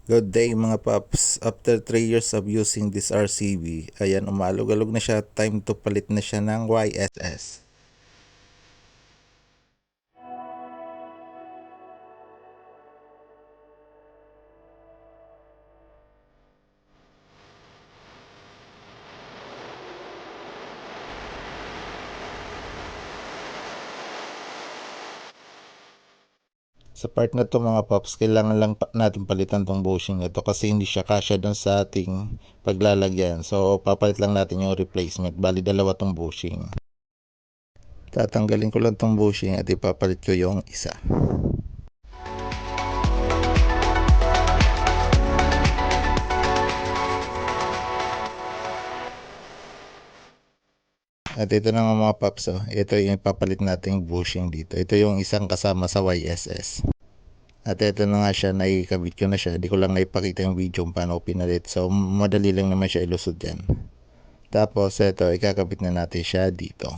Good day mga paps. After 3 years of using this RCB, ayan umalog-alog na siya. Time to palit na siya ng YSS. Sa part na to mga paps, kailangan lang natin palitan tong bushing na to kasi hindi siya kasya dun sa ating paglalagyan. So papalit lang natin yung replacement. Bali dalawa tong bushing. Tatanggalin ko lang tong bushing at ipapalit ko yung isa. At ito na nga mga paps, ito yung ipapalit nating bushing dito. Ito yung isang kasama sa YSS. At ito na nga siya, naikabit ko na siya. Di ko lang naipakita yung video kung paano ko pinalit. So madali lang naman siya ilusod yan. Tapos ito, ikakabit na natin siya dito.